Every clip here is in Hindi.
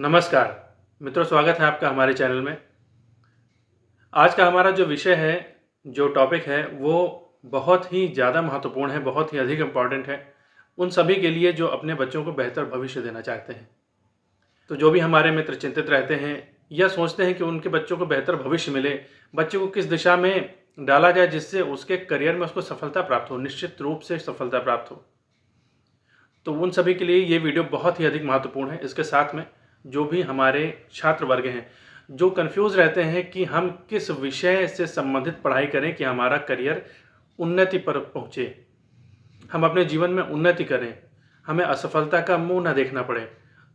नमस्कार मित्रों, स्वागत है आपका हमारे चैनल में। आज का हमारा जो विषय है, जो टॉपिक है, वो बहुत ही ज़्यादा महत्वपूर्ण है, बहुत ही अधिक इम्पॉर्टेंट है उन सभी के लिए जो अपने बच्चों को बेहतर भविष्य देना चाहते हैं। तो जो भी हमारे मित्र चिंतित रहते हैं या सोचते हैं कि उनके बच्चों को बेहतर भविष्य मिले, बच्चे को किस दिशा में डाला जाए जिससे उसके करियर में उसको सफलता प्राप्त हो, निश्चित रूप से सफलता प्राप्त हो, तो उन सभी के लिए ये वीडियो बहुत ही अधिक महत्वपूर्ण है। इसके साथ में जो भी हमारे छात्र वर्ग हैं, जो कंफ्यूज रहते हैं कि हम किस विषय से संबंधित पढ़ाई करें कि हमारा करियर उन्नति पर पहुँचे, हम अपने जीवन में उन्नति करें, हमें असफलता का मुंह ना देखना पड़े,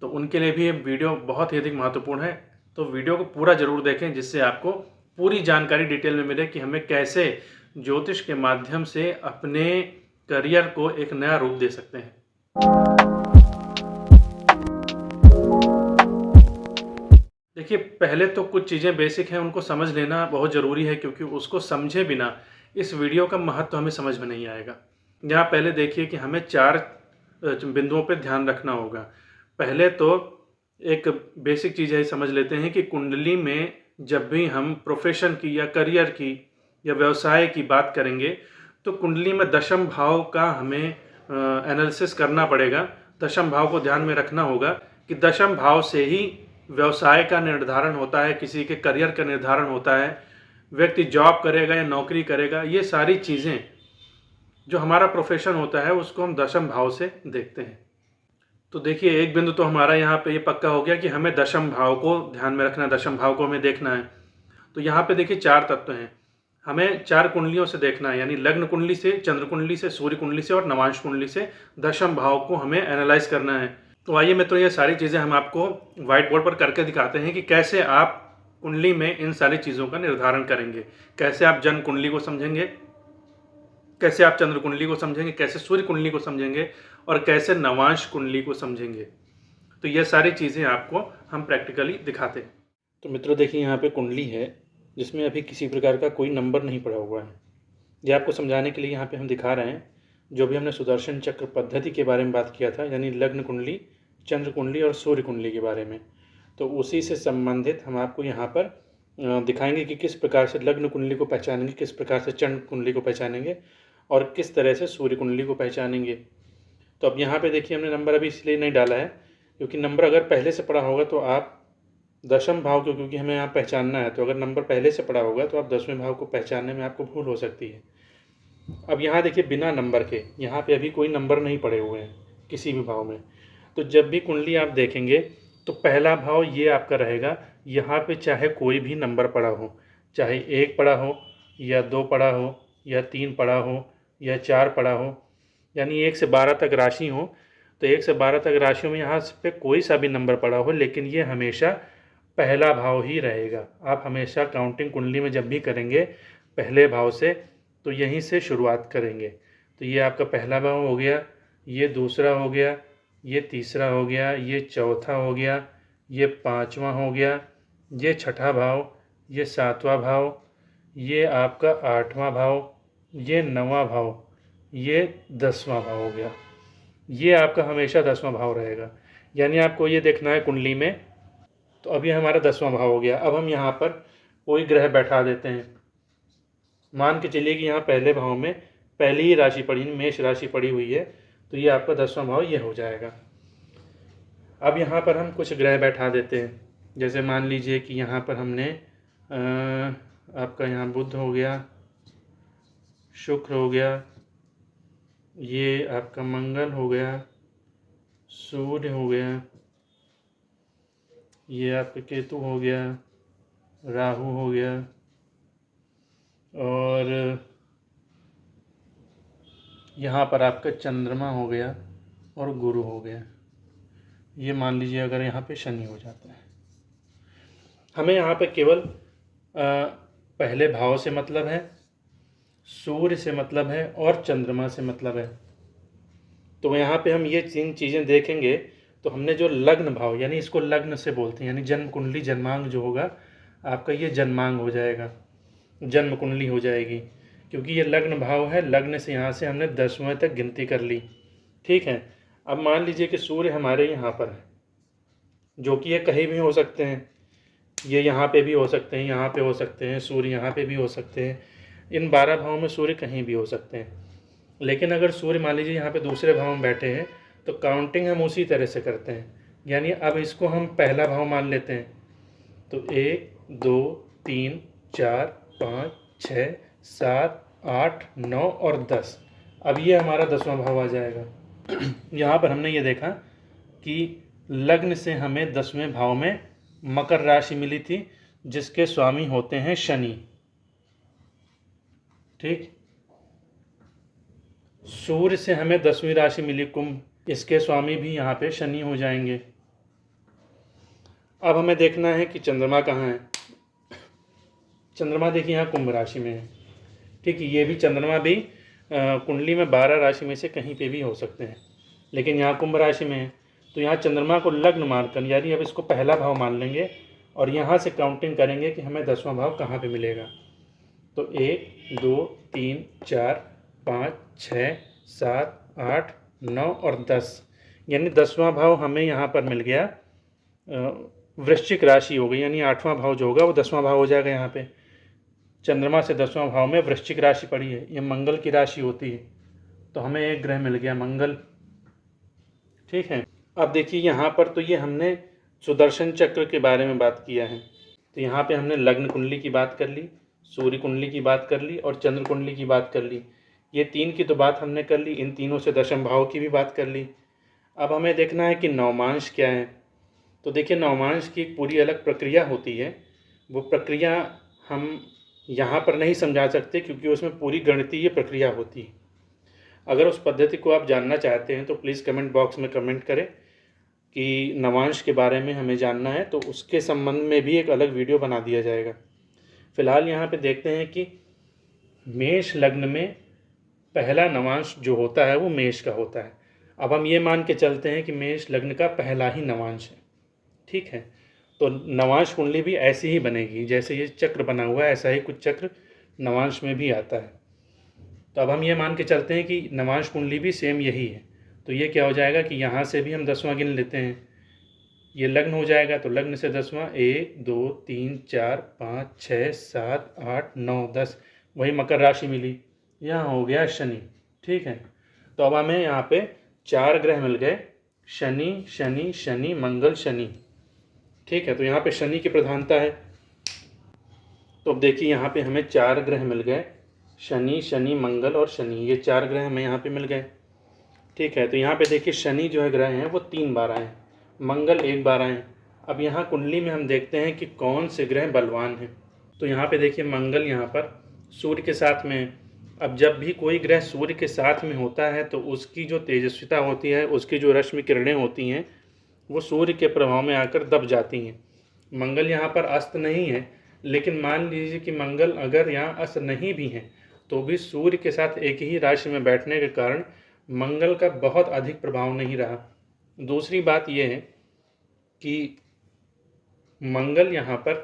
तो उनके लिए भी ये वीडियो बहुत ही अधिक महत्वपूर्ण है। तो वीडियो को पूरा ज़रूर देखें जिससे आपको पूरी जानकारी डिटेल में मिले कि हमें कैसे ज्योतिष के माध्यम से अपने करियर को एक नया रूप दे सकते हैं। देखिए, पहले तो कुछ चीज़ें बेसिक हैं, उनको समझ लेना बहुत ज़रूरी है, क्योंकि उसको समझे बिना इस वीडियो का महत्व हमें समझ में नहीं आएगा। यहाँ पहले देखिए कि हमें 4 बिंदुओं पे ध्यान रखना होगा। पहले तो एक बेसिक चीज़ है, समझ लेते हैं कि कुंडली में जब भी हम प्रोफेशन की या करियर की या व्यवसाय की बात करेंगे, तो कुंडली में दशम भाव का हमें एनालिसिस करना पड़ेगा। दशम भाव को ध्यान में रखना होगा कि दशम भाव से ही व्यवसाय का निर्धारण होता है, किसी के करियर का निर्धारण होता है, व्यक्ति जॉब करेगा या नौकरी करेगा, ये सारी चीज़ें जो हमारा प्रोफेशन होता है उसको हम दशम भाव से देखते हैं। तो देखिए, एक बिंदु तो हमारा यहाँ पे ये पक्का हो गया कि हमें दशम भाव को ध्यान में रखना है, दशम भाव को हमें देखना है। तो यहाँ पे देखिए 4 तत्व हैं, हमें 4 कुंडलियों से देखना है, यानी लग्न कुंडली से, चंद्र कुंडली से, सूर्य कुंडली से और नवांश कुंडली से दशम भाव को हमें एनालाइज करना है। तो आइए मित्रों, ये सारी चीज़ें हम आपको व्हाइट बोर्ड पर करके दिखाते हैं कि कैसे आप कुंडली में इन सारी चीज़ों का निर्धारण करेंगे। कैसे आप जन्म कुंडली को समझेंगे, कैसे आप चंद्र कुंडली को समझेंगे, कैसे सूर्य कुंडली को समझेंगे और कैसे नवांश कुंडली को समझेंगे। तो ये सारी चीज़ें आपको हम प्रैक्टिकली दिखाते हैं। तो मित्रों देखिए, यहाँ पे कुंडली है जिसमें अभी किसी प्रकार का कोई नंबर नहीं पड़ा हुआ है। ये आपको समझाने के लिए यहाँ पे हम दिखा रहे हैं। जो भी हमने सुदर्शन चक्र पद्धति के बारे में बात किया था, यानी लग्न कुंडली, चंद्र कुंडली और सूर्य कुंडली के बारे में, तो उसी से संबंधित हम आपको यहाँ पर दिखाएंगे कि किस प्रकार से लग्न कुंडली को पहचानेंगे, किस प्रकार से चंद्र कुंडली को पहचानेंगे और किस तरह से सूर्य कुंडली को पहचानेंगे। तो अब यहाँ पे देखिए, हमने नंबर अभी इसलिए नहीं डाला है क्योंकि नंबर अगर पहले से पड़ा होगा तो आप दशम भाव को, क्योंकि हमें यहाँ पहचानना है, तो अगर नंबर पहले से पड़ा होगा तो आप 10वें भाव को पहचानने में आपको भूल हो सकती है। अब यहाँ देखिए, बिना नंबर के यहाँ पे अभी कोई नंबर नहीं पड़े हुए हैं किसी भी भाव में। तो जब भी कुंडली आप देखेंगे तो पहला भाव ये आपका रहेगा। यहाँ पे चाहे कोई भी नंबर पड़ा हो, चाहे 1 पड़ा हो या 2 पड़ा हो या 3 पड़ा हो या 4 पड़ा हो, यानी 1 से 12 तक राशि हो, तो 1 से 12 तक राशियों में यहाँ पे कोई सा भी नंबर पड़ा हो, लेकिन ये हमेशा पहला भाव ही रहेगा। आप हमेशा काउंटिंग कुंडली में जब भी करेंगे पहले भाव से, तो यहीं से शुरुआत करेंगे। तो ये आपका पहला भाव हो गया, ये दूसरा हो गया, ये तीसरा हो गया, ये चौथा हो गया, ये पाँचवा हो गया, ये छठा भाव, ये सातवां भाव, ये आपका 8वां भाव, ये 9वां भाव, ये 10वां भाव हो गया। ये आपका हमेशा 10वां भाव रहेगा। यानी आपको ये देखना है कुंडली में। तो अब ये हमारा 10वां भाव हो गया। अब हम यहाँ पर कोई ग्रह बैठा देते हैं। मान के चलिए कि यहाँ पहले भाव में पहली ही राशि पड़ी, मेष राशि पड़ी हुई है, तो ये आपका 10वां भाव ये हो जाएगा। अब यहाँ पर हम कुछ ग्रह बैठा देते हैं। जैसे मान लीजिए कि यहाँ पर हमने आपका यहाँ बुध हो गया, शुक्र हो गया, ये आपका मंगल हो गया, सूर्य हो गया, ये आपका केतु हो गया, राहु हो गया और यहाँ पर आपका चंद्रमा हो गया और गुरु हो गया। ये मान लीजिए अगर यहाँ पे शनि हो जाता है। हमें यहाँ पे केवल पहले भाव से मतलब है, सूर्य से मतलब है और चंद्रमा से मतलब है। तो यहाँ पे हम ये 3 चीज़ें देखेंगे। तो हमने जो लग्न भाव, यानी इसको लग्न से बोलते हैं, यानी जन्म कुंडली, जन्मांग जो होगा आपका, ये जन्मांग हो जाएगा, जन्म कुंडली हो जाएगी, क्योंकि ये लग्न भाव है। लग्न से यहाँ से हमने 10वें तक गिनती कर ली, ठीक है। अब मान लीजिए कि सूर्य हमारे यहाँ पर है, जो कि ये कहीं भी हो सकते हैं। ये यहाँ पे भी हो सकते हैं, यहाँ पे हो सकते हैं, सूर्य यहाँ पे भी हो सकते हैं। इन 12 भावों में सूर्य कहीं भी हो सकते हैं। लेकिन अगर सूर्य मान लीजिए यहाँ पे दूसरे भाव में बैठे हैं तो काउंटिंग हम उसी तरह से करते हैं। यानी अब इसको हम पहला भाव मान लेते हैं। तो 1 2 3 4 5 6 7 8 9 और 10। अब ये हमारा 10वां भाव आ जाएगा। यहाँ पर हमने ये देखा कि लग्न से हमें 10वें भाव में मकर राशि मिली थी, जिसके स्वामी होते हैं शनि। ठीक। सूर्य से हमें 10वीं राशि मिली कुंभ, इसके स्वामी भी यहाँ पे शनि हो जाएंगे। अब हमें देखना है कि चंद्रमा कहाँ है। चंद्रमा देखिए यहाँ कुंभ राशि में है। ठीक है, ये भी चंद्रमा भी कुंडली में 12 राशि में से कहीं पे भी हो सकते हैं, लेकिन यहाँ कुंभ राशि में है। तो यहाँ चंद्रमा को लग्न मानकर, यानी अब इसको पहला भाव मान लेंगे और यहाँ से काउंटिंग करेंगे कि हमें 10वां भाव कहाँ पे मिलेगा। तो 1 2 3 4 5 6 7 8 9 और 10, यानी 10वां भाव हमें यहाँ पर मिल गया। वृश्चिक राशि हो गई, यानी 8वां भाव जो होगा वो 10वां भाव हो जाएगा। यहाँ पे चंद्रमा से 10वां भाव में वृश्चिक राशि पड़ी है, ये मंगल की राशि होती है। तो हमें एक ग्रह मिल गया मंगल। ठीक है, अब देखिए यहाँ पर तो ये हमने सुदर्शन चक्र के बारे में बात किया है। तो यहाँ पे हमने लग्न कुंडली की बात कर ली, सूर्य कुंडली की बात कर ली और चंद्र कुंडली की बात कर ली। ये 3 की तो बात हमने कर ली, इन तीनों से दशम भाव की भी बात कर ली। अब हमें देखना है कि नवमांश क्या है। तो देखिए नवमांश की एक पूरी अलग प्रक्रिया होती है। वो प्रक्रिया हम यहाँ पर नहीं समझा सकते क्योंकि उसमें पूरी गणितीय प्रक्रिया होती है। अगर उस पद्धति को आप जानना चाहते हैं तो प्लीज़ कमेंट बॉक्स में कमेंट करें कि नवांश के बारे में हमें जानना है, तो उसके संबंध में भी एक अलग वीडियो बना दिया जाएगा। फिलहाल यहाँ पे देखते हैं कि मेष लग्न में पहला नवांश जो होता है वो मेष का होता है। अब हम ये मान के चलते हैं कि मेष लग्न का पहला ही नवांश है। ठीक है, तो नवांश कुंडली भी ऐसी ही बनेगी, जैसे ये चक्र बना हुआ है ऐसा ही कुछ चक्र नवांश में भी आता है। तो अब हम ये मान के चलते हैं कि नवांश कुंडली भी सेम यही है। तो ये क्या हो जाएगा कि यहाँ से भी हम 10वां गिन लेते हैं। ये लग्न हो जाएगा, तो लग्न से 10वां 1 2 3 4 5 6 7 8 9 10, वही मकर राशि मिली, यहाँ हो गया शनि। ठीक है, तो अब हमें यहाँ पे 4 ग्रह मिल गए, शनि शनि शनि मंगल शनि। ठीक है, तो यहाँ पे शनि की प्रधानता है। तो अब देखिए यहाँ पे हमें 4 ग्रह मिल गए, शनि शनि मंगल और शनि, ये 4 ग्रह हमें यहाँ पे मिल गए। ठीक है, तो यहाँ पे देखिए शनि जो है ग्रह हैं वो 3 बार आए, मंगल 1 बार आए। अब यहाँ कुंडली में हम देखते हैं कि कौन से ग्रह बलवान हैं। तो यहाँ पे देखिए मंगल यहाँ पर सूर्य के साथ में है। अब जब भी कोई ग्रह सूर्य के साथ में होता है तो उसकी जो तेजस्विता होती है, उसकी जो रश्मि किरणें होती हैं वो सूर्य के प्रभाव में आकर दब जाती हैं। मंगल यहाँ पर अस्त नहीं है, लेकिन मान लीजिए कि मंगल अगर यहाँ अस्त नहीं भी है तो भी सूर्य के साथ एक ही राशि में बैठने के कारण मंगल का बहुत अधिक प्रभाव नहीं रहा। दूसरी बात यह है कि मंगल यहाँ पर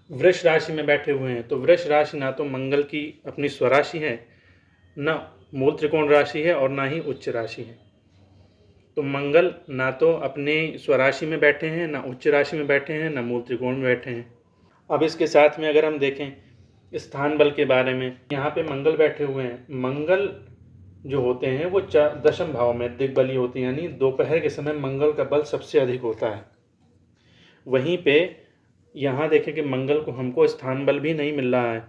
वृष राशि में बैठे हुए हैं। तो वृष राशि ना तो मंगल की अपनी स्वराशि है, ना मूल त्रिकोण राशि है और ना ही उच्च राशि है। तो मंगल ना तो अपने स्वराशि में बैठे हैं, ना उच्च राशि में बैठे हैं, ना मूल त्रिकोण में बैठे हैं। अब इसके साथ में अगर हम देखें स्थान बल के बारे में, यहाँ पे मंगल बैठे हुए हैं। मंगल जो होते हैं वो दशम भाव में दिग्बली होती है, यानी दोपहर के समय मंगल का बल सबसे अधिक होता है। वहीं पे यहाँ देखें कि मंगल को हमको स्थान बल भी नहीं मिल रहा है।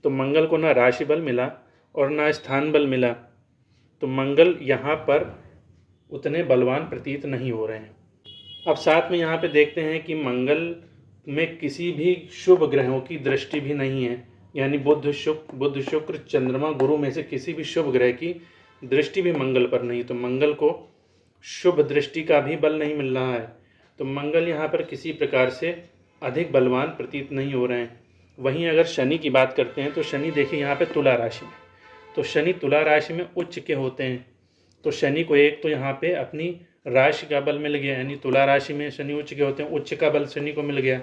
तो मंगल को ना राशि बल मिला और ना स्थान बल मिला, तो मंगल यहाँ पर उतने बलवान प्रतीत नहीं हो रहे हैं। अब साथ में यहाँ पे देखते हैं कि मंगल में किसी भी शुभ ग्रहों की दृष्टि भी नहीं है, यानी बुध शुक्र चंद्रमा गुरु में से किसी भी शुभ ग्रह की दृष्टि भी मंगल पर नहीं। तो मंगल को शुभ दृष्टि का भी बल नहीं मिल रहा है। तो मंगल यहाँ पर किसी प्रकार से अधिक बलवान प्रतीत नहीं हो रहे हैं। वहीं अगर शनि की बात करते हैं तो शनि देखिए यहाँ पे तुला राशि में, तो शनि तुला राशि में उच्च के होते हैं। तो शनि को एक तो यहाँ पे अपनी राशि का बल मिल गया, यानी तुला राशि में शनि उच्च के होते हैं, उच्च का बल शनि को मिल गया।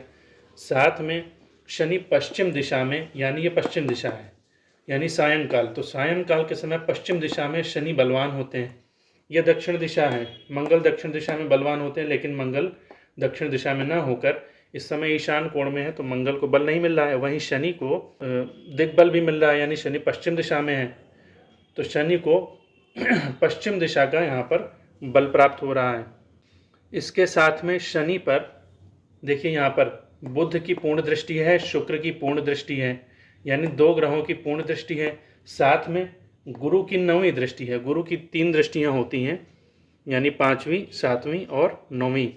साथ में शनि पश्चिम दिशा में, यानी ये पश्चिम दिशा है, यानी सायंकाल, तो सायंकाल के समय पश्चिम दिशा में शनि बलवान होते हैं। यह दक्षिण दिशा है। मंगल दक्षिण दिशा में बलवान होते हैं, लेकिन मंगल दक्षिण दिशा में न होकर इस समय ईशान कोण में है, तो मंगल को बल नहीं मिल रहा है। वहीं शनि को दिग्बल भी मिल रहा है, यानी शनि पश्चिम दिशा में है, तो शनि को पश्चिम दिशा का यहाँ पर बल प्राप्त हो रहा है। इसके साथ में शनि पर देखिए यहाँ पर बुध की पूर्ण दृष्टि है, शुक्र की पूर्ण दृष्टि है, यानी 2 ग्रहों की पूर्ण दृष्टि है। साथ में गुरु की 9वीं दृष्टि है। गुरु की 3 दृष्टियाँ होती हैं, यानी 5वीं, 7वीं और 9वीं।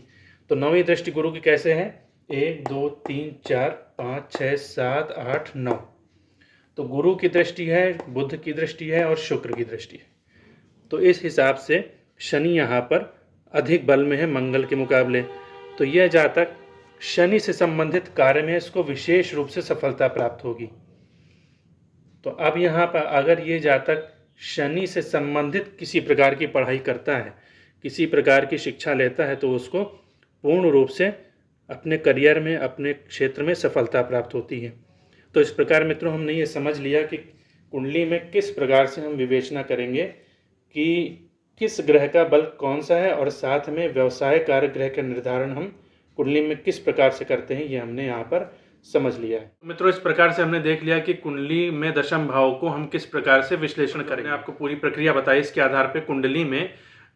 तो 9वीं दृष्टि गुरु की कैसे है? 1 2 3 4 5 6 7 8 9। तो गुरु की दृष्टि है, बुध की दृष्टि है और शुक्र की दृष्टि है। तो इस हिसाब से शनि यहाँ पर अधिक बल में है मंगल के मुकाबले। तो यह जातक शनि से संबंधित कार्य में इसको विशेष रूप से सफलता प्राप्त होगी। तो अब यहाँ पर अगर ये जातक शनि से संबंधित किसी प्रकार की पढ़ाई करता है, किसी प्रकार की शिक्षा लेता है, तो उसको पूर्ण रूप से अपने करियर में, अपने क्षेत्र में सफलता प्राप्त होती है। तो इस प्रकार मित्रों हमने ये समझ लिया कि कुंडली में किस प्रकार से हम विवेचना करेंगे कि किस ग्रह का बल कौन सा है, और साथ में व्यवसाय कार्य ग्रह का निर्धारण हम कुंडली में किस प्रकार से करते हैं, ये हमने यहाँ पर समझ लिया है। मित्रों इस प्रकार से हमने देख लिया कि कुंडली में दशम भाव को हम किस प्रकार से विश्लेषण करेंगे। आपको पूरी प्रक्रिया बताई। इसके आधार पर कुंडली में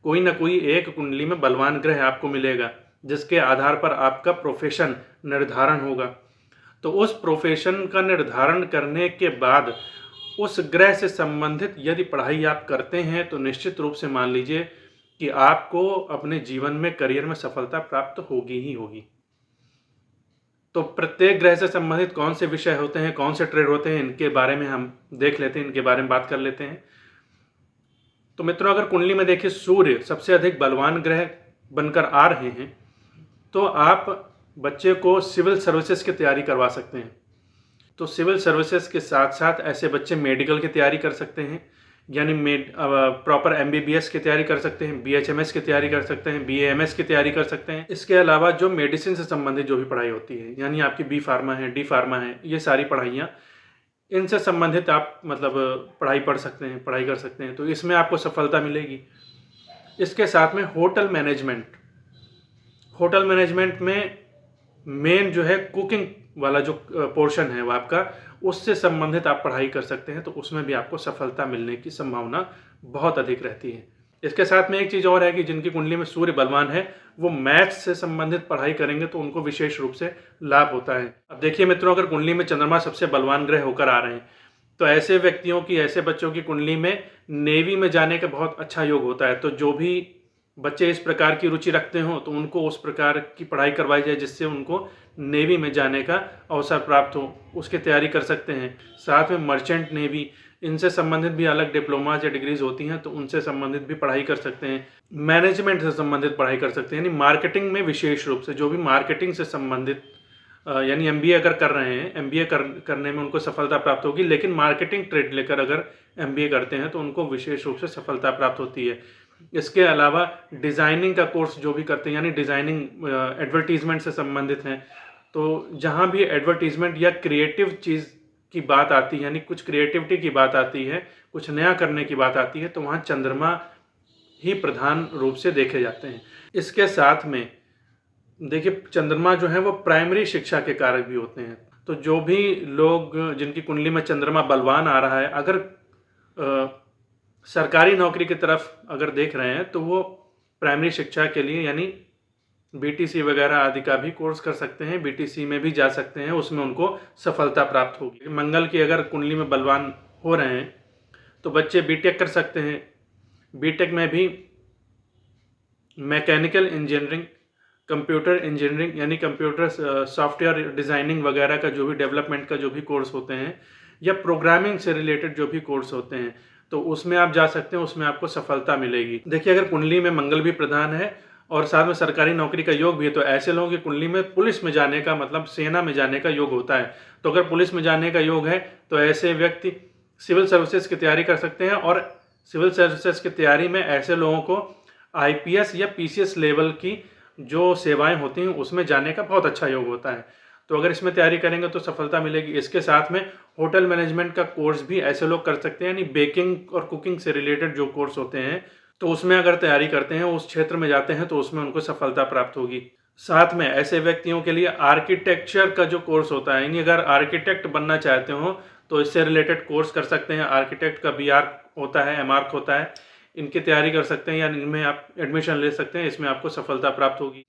कोई ना कोई एक कुंडली में बलवान ग्रह आपको मिलेगा, जिसके आधार पर आपका प्रोफेशन निर्धारण होगा। तो उस प्रोफेशन का निर्धारण करने के बाद उस ग्रह से संबंधित यदि पढ़ाई आप करते हैं, तो निश्चित रूप से मान लीजिए कि आपको अपने जीवन में, करियर में सफलता प्राप्त होगी ही होगी। तो प्रत्येक ग्रह से संबंधित कौन से विषय होते हैं, कौन से ट्रेड होते हैं, इनके बारे में हम देख लेते हैं, इनके बारे में बात कर लेते हैं। तो मित्रों अगर कुंडली में देखिए सूर्य सबसे अधिक बलवान ग्रह बनकर आ रहे हैं, तो आप बच्चे को सिविल सर्विसेज की तैयारी करवा सकते हैं। तो सिविल सर्विसेज के साथ साथ ऐसे बच्चे मेडिकल की तैयारी कर सकते हैं, यानी प्रॉपर MBBS की तैयारी कर सकते हैं, BHMS की तैयारी कर सकते हैं, BAMS की तैयारी कर सकते हैं। इसके अलावा जो मेडिसिन से संबंधित जो भी पढ़ाई होती है, यानी आपकी B फार्मा है, D फार्मा है, ये सारी पढ़ाइयाँ, इनसे संबंधित आप पढ़ाई पढ़ सकते हैं, पढ़ाई कर सकते हैं। तो इसमें आपको सफलता मिलेगी। इसके साथ में होटल मैनेजमेंट में मेन जो है कुकिंग वाला जो पोर्शन है वो आपका, उससे संबंधित आप पढ़ाई कर सकते हैं। तो उसमें भी आपको सफलता मिलने की संभावना बहुत अधिक रहती है। इसके साथ में एक चीज़ और है कि जिनकी कुंडली में सूर्य बलवान है, वो मैथ्स से संबंधित पढ़ाई करेंगे तो उनको विशेष रूप से लाभ होता है। अब देखिए मित्रों, अगर कुंडली में चंद्रमा सबसे बलवान ग्रह होकर आ रहे हैं, तो ऐसे व्यक्तियों की, ऐसे बच्चों की कुंडली में नेवी में जाने का बहुत अच्छा योग होता है। तो जो भी बच्चे इस प्रकार की रुचि रखते हो, तो उनको उस प्रकार की पढ़ाई करवाई जाए जिससे उनको नेवी में जाने का अवसर प्राप्त हो, उसकी तैयारी कर सकते हैं। साथ में मर्चेंट नेवी, इनसे संबंधित भी अलग डिप्लोमा या डिग्रीज होती हैं, तो उनसे संबंधित भी पढ़ाई कर सकते हैं। मैनेजमेंट से संबंधित पढ़ाई कर सकते हैं, यानी मार्केटिंग में विशेष रूप से जो भी मार्केटिंग से संबंधित, यानी MBA अगर कर रहे हैं, MBA करने में उनको सफलता प्राप्त होगी, लेकिन मार्केटिंग ट्रेड लेकर अगर MBA करते हैं तो उनको विशेष रूप से सफलता प्राप्त होती है। इसके अलावा डिज़ाइनिंग का कोर्स जो भी करते हैं, यानी डिज़ाइनिंग एडवर्टीजमेंट से संबंधित हैं, तो जहाँ भी एडवर्टीजमेंट या क्रिएटिव चीज़ की बात आती है, यानी कुछ क्रिएटिविटी की बात आती है, कुछ नया करने की बात आती है, तो वहाँ चंद्रमा ही प्रधान रूप से देखे जाते हैं। इसके साथ में देखिए चंद्रमा जो है वो प्राइमरी शिक्षा के कारक भी होते हैं। तो जो भी लोग जिनकी कुंडली में चंद्रमा बलवान आ रहा है, अगर सरकारी नौकरी की तरफ अगर देख रहे हैं, तो वो प्राइमरी शिक्षा के लिए यानी BTC वगैरह आदि का भी कोर्स कर सकते हैं, BTC में भी जा सकते हैं, उसमें उनको सफलता प्राप्त होगी। मंगल की अगर कुंडली में बलवान हो रहे हैं तो बच्चे BTech कर सकते हैं। BTech में भी मैकेनिकल इंजीनियरिंग, कंप्यूटर इंजीनियरिंग, यानी कंप्यूटर सॉफ्टवेयर डिज़ाइनिंग वगैरह का जो भी डेवलपमेंट का जो भी कोर्स होते हैं, या प्रोग्रामिंग से रिलेटेड जो भी कोर्स होते हैं, तो उसमें आप जा सकते हैं, उसमें आपको सफलता मिलेगी। देखिए अगर कुंडली में मंगल भी प्रधान है और साथ में सरकारी नौकरी का योग भी है, तो ऐसे लोगों की कुंडली में पुलिस में जाने का, मतलब सेना में जाने का योग होता है। तो अगर पुलिस में जाने का योग है, तो ऐसे व्यक्ति सिविल सर्विसेज की तैयारी कर सकते हैं, और सिविल सर्विसेज की तैयारी में ऐसे लोगों को IPS या PCS लेवल की जो सेवाएं होती हैं उसमें जाने का बहुत अच्छा योग होता है। तो अगर इसमें तैयारी करेंगे तो सफलता मिलेगी। इसके साथ में होटल मैनेजमेंट का कोर्स भी ऐसे लोग कर सकते हैं, यानी बेकिंग और कुकिंग से रिलेटेड जो कोर्स होते हैं, तो उसमें अगर तैयारी करते हैं, उस क्षेत्र में जाते हैं, तो उसमें उनको सफलता प्राप्त होगी। साथ में ऐसे व्यक्तियों के लिए आर्किटेक्चर का जो कोर्स होता है, यानी अगर आर्किटेक्ट बनना चाहते हो तो इससे रिलेटेड कोर्स कर सकते हैं। आर्किटेक्ट का बीआर्क होता है, एमआर्क होता है, इनकी तैयारी कर सकते हैं या इनमें आप एडमिशन ले सकते हैं, इसमें आपको सफलता प्राप्त होगी।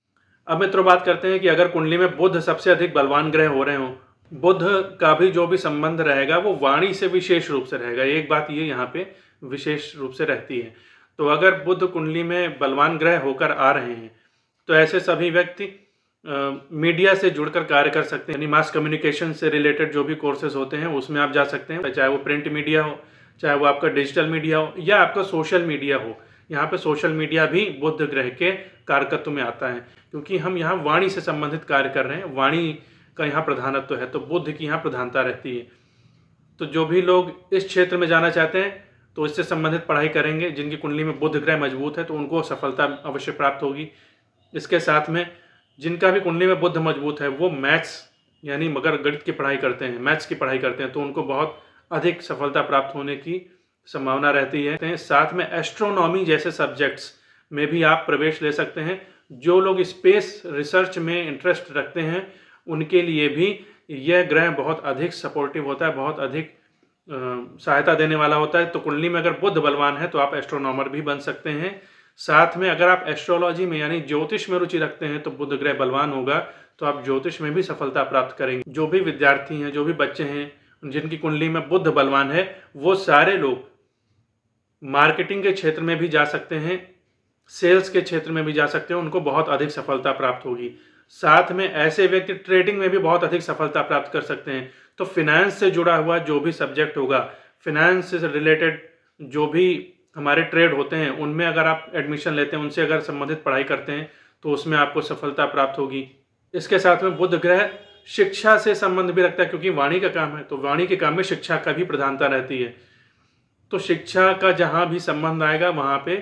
अब मित्रों बात करते हैं कि अगर कुंडली में बुध सबसे अधिक बलवान ग्रह हो रहे हो, बुध का भी जो भी संबंध रहेगा वो वाणी से विशेष रूप से रहेगा। एक बात ये यहाँ पे विशेष रूप से रहती है। तो अगर बुध कुंडली में बलवान ग्रह होकर आ रहे हैं तो ऐसे सभी व्यक्ति मीडिया से जुड़कर कार्य कर सकते हैं, यानी मास कम्युनिकेशन से रिलेटेड जो भी कोर्सेज होते हैं उसमें आप जा सकते हैं, चाहे वो प्रिंट मीडिया हो, चाहे वो आपका डिजिटल मीडिया हो या आपका सोशल मीडिया हो। यहाँ पे सोशल मीडिया भी बुध ग्रह के कारकत्व में आता है, क्योंकि हम यहाँ वाणी से संबंधित कार्य कर रहे हैं, वाणी का यहाँ प्रधानत्व है, तो बुध की यहाँ प्रधानता रहती है। तो जो भी लोग इस क्षेत्र में जाना चाहते हैं तो इससे संबंधित पढ़ाई करेंगे, जिनकी कुंडली में बुध ग्रह मजबूत है तो उनको सफलता अवश्य प्राप्त होगी। इसके साथ में जिनका भी कुंडली में बुध मजबूत है वो मैथ्स यानी मगर गणित की पढ़ाई करते हैं, मैथ्स की पढ़ाई करते हैं, तो उनको बहुत अधिक सफलता प्राप्त होने की संभावना रहती है। साथ में एस्ट्रोनॉमी जैसे सब्जेक्ट्स में भी आप प्रवेश ले सकते हैं। जो लोग स्पेस रिसर्च में इंटरेस्ट रखते हैं उनके लिए भी यह ग्रह बहुत अधिक सपोर्टिव होता है, बहुत अधिक सहायता देने वाला होता है। तो कुंडली में अगर बुध बलवान है तो आप एस्ट्रोनॉमर भी बन सकते हैं। साथ में अगर आप एस्ट्रोलॉजी में यानी ज्योतिष में रुचि रखते हैं तो बुध ग्रह बलवान होगा तो आप ज्योतिष में भी सफलता प्राप्त करेंगे। जो भी विद्यार्थी हैं, जो भी बच्चे हैं जिनकी कुंडली में बुध बलवान है, वो सारे लोग मार्केटिंग के क्षेत्र में भी जा सकते हैं, सेल्स के क्षेत्र में भी जा सकते हैं, उनको बहुत अधिक सफलता प्राप्त होगी। साथ में ऐसे व्यक्ति ट्रेडिंग में भी बहुत अधिक सफलता प्राप्त कर सकते हैं। तो फिनेंस से जुड़ा हुआ जो भी सब्जेक्ट होगा, फिनेंस से रिलेटेड जो भी हमारे ट्रेड होते हैं उनमें अगर आप एडमिशन लेते हैं, उनसे अगर संबंधित पढ़ाई करते हैं तो उसमें आपको सफलता प्राप्त होगी। इसके साथ में बुध ग्रह शिक्षा से संबंध भी रखता है, क्योंकि वाणी का काम है, तो वाणी के काम में शिक्षा का भी प्रधानता रहती है। तो शिक्षा का जहाँ भी संबंध आएगा वहाँ पे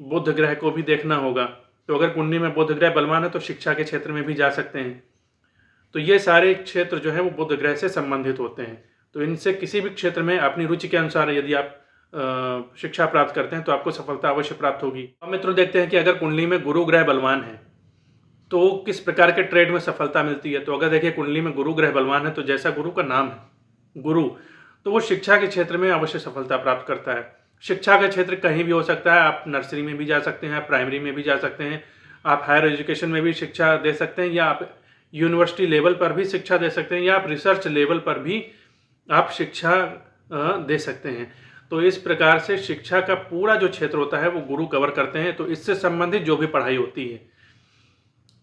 बुध ग्रह को भी देखना होगा। तो अगर कुंडली में बुध ग्रह बलवान है तो शिक्षा के क्षेत्र में भी जा सकते हैं। तो ये सारे क्षेत्र जो है वो बुध ग्रह से संबंधित होते हैं। तो इनसे किसी भी क्षेत्र में अपनी रुचि के अनुसार यदि आप शिक्षा प्राप्त करते हैं तो आपको सफलता अवश्य प्राप्त होगी। अब मित्रों देखते हैं कि अगर कुंडली में गुरु ग्रह बलवान है तो किस प्रकार के ट्रेड में सफलता मिलती है। तो अगर देखिए कुंडली में गुरु ग्रह बलवान है तो जैसा गुरु का नाम है गुरु, तो वो शिक्षा के क्षेत्र में अवश्य सफलता प्राप्त करता है। शिक्षा का क्षेत्र कहीं भी हो सकता है, आप नर्सरी में भी जा सकते हैं, आप प्राइमरी में भी जा सकते हैं, आप हायर एजुकेशन में भी शिक्षा दे सकते हैं, या आप यूनिवर्सिटी लेवल पर भी शिक्षा दे सकते हैं, या आप रिसर्च लेवल पर भी आप शिक्षा दे सकते हैं। तो इस प्रकार से शिक्षा का पूरा जो क्षेत्र होता है वो गुरु कवर करते हैं। तो इससे संबंधित जो भी पढ़ाई होती है,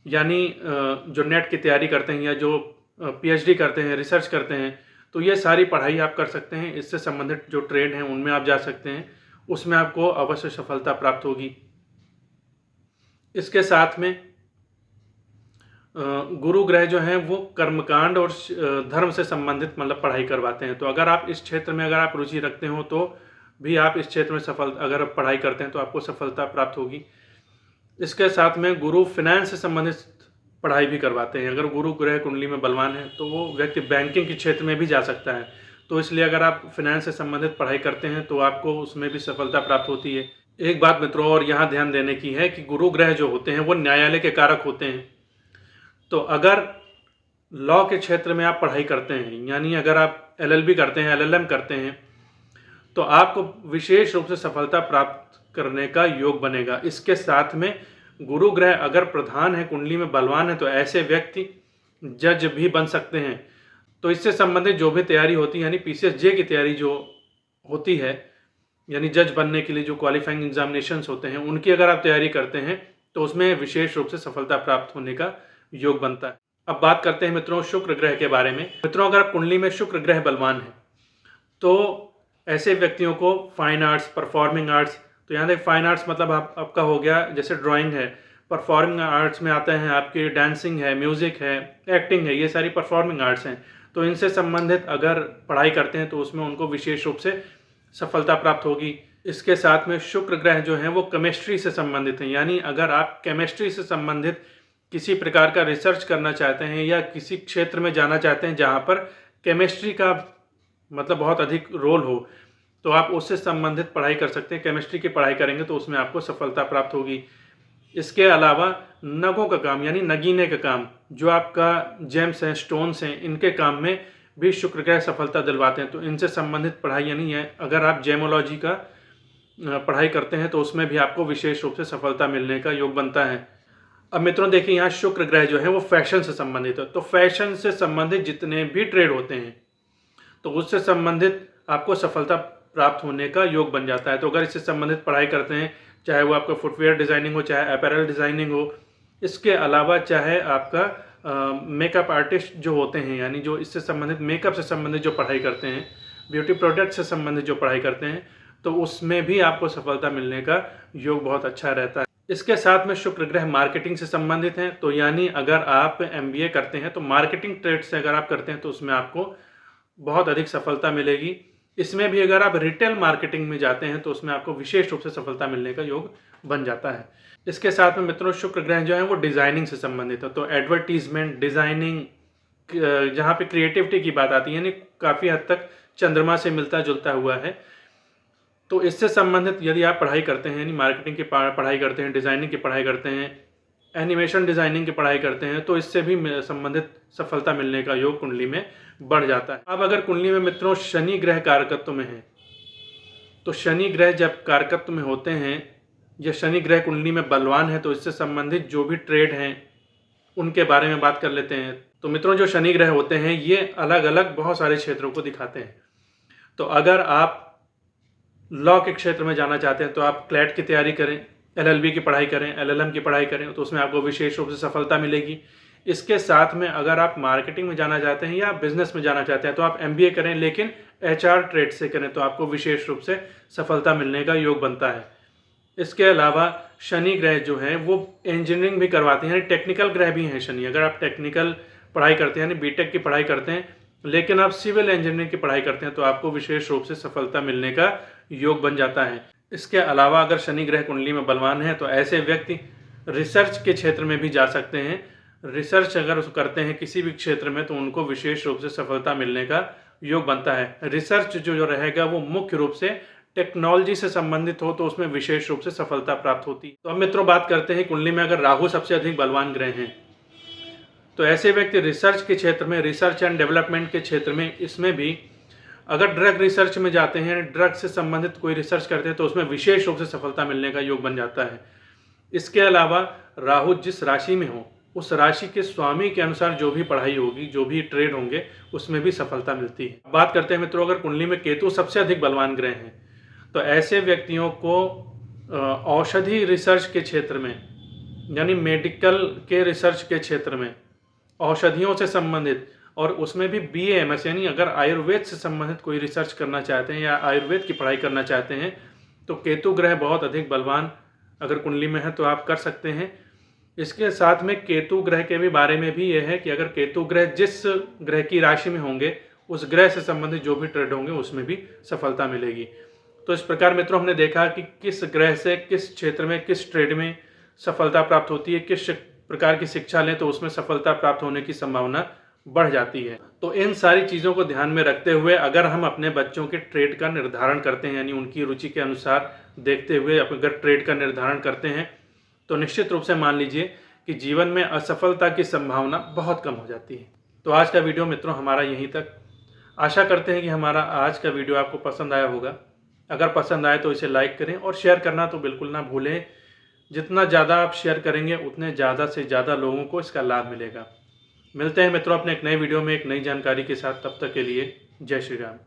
यानी जो नेट की तैयारी करते हैं या जो पीएचडी करते हैं, रिसर्च करते हैं, तो ये सारी पढ़ाई आप कर सकते हैं। इससे संबंधित जो ट्रेड हैं उनमें आप जा सकते हैं, उसमें आपको अवश्य सफलता प्राप्त होगी। इसके साथ में गुरु ग्रह जो हैं वो कर्मकांड और धर्म से संबंधित मतलब पढ़ाई करवाते हैं। तो अगर आप इस क्षेत्र में अगर आप रुचि रखते हो तो भी आप इस क्षेत्र में अगर आप पढ़ाई करते हैं तो आपको सफलता प्राप्त होगी। इसके साथ में गुरु फिनेंस से संबंधित पढ़ाई भी करवाते हैं। अगर गुरु ग्रह कुंडली में बलवान है तो वो व्यक्ति बैंकिंग के क्षेत्र में भी जा सकता है। तो इसलिए अगर आप फिनेंस से संबंधित पढ़ाई करते हैं तो आपको उसमें भी सफलता प्राप्त होती है। एक बात मित्रों और यहाँ ध्यान देने की है कि गुरु ग्रह जो होते हैं वो न्यायालय के कारक होते हैं। तो अगर लॉ के क्षेत्र में आप पढ़ाई करते हैं, यानी अगर आप एलएलबी करते हैं, एलएलएम करते हैं, तो आपको विशेष रूप से सफलता प्राप्त करने का योग बनेगा। इसके साथ में गुरु ग्रह अगर प्रधान है, कुंडली में बलवान है, तो ऐसे व्यक्ति जज भी बन सकते हैं। तो इससे संबंधित जो भी तैयारी होती है, यानी पीसीएसजे की तैयारी जो होती है, यानी जज बनने के लिए जो क्वालिफाइंग एग्जामिनेशंस होते हैं, उनकी अगर आप तैयारी करते हैं तो उसमें विशेष रूप से सफलता प्राप्त होने का योग बनता है। अब बात करते हैं मित्रों शुक्र ग्रह के बारे में। मित्रों अगर कुंडली में शुक्र ग्रह बलवान है तो ऐसे व्यक्तियों को फाइन आर्ट्स, परफॉर्मिंग आर्ट्स, तो यहाँ देख फाइन आर्ट्स मतलब आपका हो गया जैसे ड्राइंग है, परफॉर्मिंग आर्ट्स में आते हैं आपके डांसिंग है, म्यूजिक है, एक्टिंग है, ये सारी परफॉर्मिंग आर्ट्स हैं। तो इनसे संबंधित अगर पढ़ाई करते हैं तो उसमें उनको विशेष रूप से सफलता प्राप्त होगी। इसके साथ में शुक्र ग्रह जो हैं वो केमिस्ट्री से संबंधित हैं, यानी अगर आप केमिस्ट्री से संबंधित किसी प्रकार का रिसर्च करना चाहते हैं या किसी क्षेत्र में जाना चाहते हैं जहाँ पर केमिस्ट्री का मतलब बहुत अधिक रोल हो, तो आप उससे संबंधित पढ़ाई कर सकते हैं। केमिस्ट्री की पढ़ाई करेंगे तो उसमें आपको सफलता प्राप्त होगी। इसके अलावा नगों का काम यानी नगीने का काम, जो आपका जेम्स हैं, स्टोन्स हैं, इनके काम में भी शुक्र ग्रह सफलता दिलवाते हैं। तो इनसे संबंधित पढ़ाई यानी है, अगर आप जेमोलॉजी का पढ़ाई करते हैं तो उसमें भी आपको विशेष रूप से सफलता मिलने का योग बनता है। अब मित्रों देखिए, यहाँ शुक्र ग्रह जो है वो फैशन से संबंधित है। तो फैशन से संबंधित जितने भी ट्रेड होते हैं तो उससे संबंधित आपको सफलता प्राप्त होने का योग बन जाता है। तो अगर इससे संबंधित पढ़ाई करते हैं, चाहे वो आपका फुटवेयर डिज़ाइनिंग हो, चाहे अपैरल डिज़ाइनिंग हो, इसके अलावा चाहे आपका मेकअप आर्टिस्ट जो होते हैं, यानी जो इससे संबंधित मेकअप से संबंधित जो पढ़ाई करते हैं, ब्यूटी प्रोडक्ट से संबंधित जो पढ़ाई करते हैं, तो उसमें भी आपको सफलता मिलने का योग बहुत अच्छा रहता है। इसके साथ में शुक्र ग्रह मार्केटिंग से संबंधित हैं। तो यानी अगर आप MBA करते हैं तो मार्केटिंग ट्रेड से अगर आप करते हैं तो उसमें आपको बहुत अधिक सफलता मिलेगी। इसमें भी अगर आप रिटेल मार्केटिंग में जाते हैं तो उसमें आपको विशेष रूप से सफलता मिलने का योग बन जाता है। इसके साथ में मित्रों शुक्र ग्रह जो है वो डिज़ाइनिंग से संबंधित है। तो एडवर्टीजमेंट, डिज़ाइनिंग, जहाँ पे क्रिएटिविटी की बात आती है, यानी काफ़ी हद तक चंद्रमा से मिलता जुलता हुआ है। तो इससे संबंधित यदि आप पढ़ाई करते हैं, यानी मार्केटिंग की पढ़ाई करते हैं, डिज़ाइनिंग की पढ़ाई करते हैं, एनिमेशन डिज़ाइनिंग की पढ़ाई करते हैं, तो इससे भी संबंधित सफलता मिलने का योग कुंडली में बढ़ जाता है। अब अगर कुंडली में मित्रों शनि ग्रह कारकत्व में है, तो शनि ग्रह जब कारकत्व में होते हैं या शनि ग्रह कुंडली में बलवान है, तो इससे संबंधित जो भी ट्रेड हैं उनके बारे में बात कर लेते हैं। तो मित्रों जो शनि ग्रह होते हैं ये अलग अलग बहुत सारे क्षेत्रों को दिखाते हैं। तो अगर आप लॉ के क्षेत्र में जाना चाहते हैं तो आप क्लैट की तैयारी करें, LLB की पढ़ाई करें, LLM की पढ़ाई करें, तो उसमें आपको विशेष रूप से सफलता मिलेगी। इसके साथ में अगर आप मार्केटिंग में जाना चाहते हैं या बिजनेस में जाना चाहते हैं तो आप MBA करें, लेकिन HR ट्रेड से करें, तो आपको विशेष रूप से सफलता मिलने का योग बनता है। इसके अलावा शनि ग्रह जो है वो इंजीनियरिंग भी करवाते हैं, यानी टेक्निकल ग्रह भी हैं शनि। अगर आप टेक्निकल पढ़ाई करते हैं, यानी BTech की पढ़ाई करते हैं, लेकिन आप सिविल इंजीनियरिंग की पढ़ाई करते हैं, तो आपको विशेष रूप से सफलता मिलने का योग बन जाता है। इसके अलावा अगर शनि ग्रह कुंडली में बलवान है तो ऐसे व्यक्ति रिसर्च के क्षेत्र में भी जा सकते हैं। रिसर्च अगर करते हैं किसी भी क्षेत्र में तो उनको विशेष रूप से सफलता मिलने का योग बनता है। रिसर्च जो रहेगा वो मुख्य रूप से टेक्नोलॉजी से संबंधित हो तो उसमें विशेष रूप से सफलता प्राप्त होती है। तो अब मित्रों बात करते हैं कुंडली में अगर राहु सबसे अधिक बलवान ग्रह हैं तो ऐसे व्यक्ति रिसर्च के क्षेत्र में, रिसर्च एंड डेवलपमेंट के क्षेत्र में, इसमें भी अगर ड्रग रिसर्च में जाते हैं, ड्रग से संबंधित कोई रिसर्च करते हैं तो उसमें विशेष रूप से सफलता मिलने का योग बन जाता है। इसके अलावा राहु जिस राशि में हो उस राशि के स्वामी के अनुसार जो भी पढ़ाई होगी, जो भी ट्रेड होंगे, उसमें भी सफलता मिलती है। बात करते हैं मित्रों अगर कुंडली में केतु सबसे अधिक बलवान ग्रह हैं तो ऐसे व्यक्तियों को औषधि रिसर्च के क्षेत्र में, यानी मेडिकल के रिसर्च के क्षेत्र में, औषधियों से संबंधित, और उसमें भी BAMS यानी अगर आयुर्वेद से संबंधित कोई रिसर्च करना चाहते हैं या आयुर्वेद की पढ़ाई करना चाहते हैं तो केतु ग्रह बहुत अधिक बलवान अगर कुंडली में है तो आप कर सकते हैं। इसके साथ में केतु ग्रह के भी बारे में भी यह है कि अगर केतु ग्रह जिस ग्रह की राशि में होंगे उस ग्रह से संबंधित जो भी ट्रेड होंगे उसमें भी सफलता मिलेगी। तो इस प्रकार मित्रों हमने देखा कि किस ग्रह से किस क्षेत्र में, किस ट्रेड में सफलता प्राप्त होती है, किस प्रकार की शिक्षा लें तो उसमें सफलता प्राप्त होने की संभावना बढ़ जाती है। तो इन सारी चीज़ों को ध्यान में रखते हुए अगर हम अपने बच्चों के ट्रेड का निर्धारण करते हैं, यानी उनकी रुचि के अनुसार देखते हुए अगर ट्रेड का निर्धारण करते हैं तो निश्चित रूप से मान लीजिए कि जीवन में असफलता की संभावना बहुत कम हो जाती है। तो आज का वीडियो मित्रों हमारा यहीं तक। आशा करते हैं कि हमारा आज का वीडियो आपको पसंद आया होगा। अगर पसंद आए तो इसे लाइक करें और शेयर करना तो बिल्कुल ना भूलें। जितना ज़्यादा आप शेयर करेंगे उतने ज़्यादा से ज़्यादा लोगों को इसका लाभ मिलेगा। मिलते हैं मित्रों अपने एक नए वीडियो में एक नई जानकारी के साथ। तब तक के लिए जय श्री राम।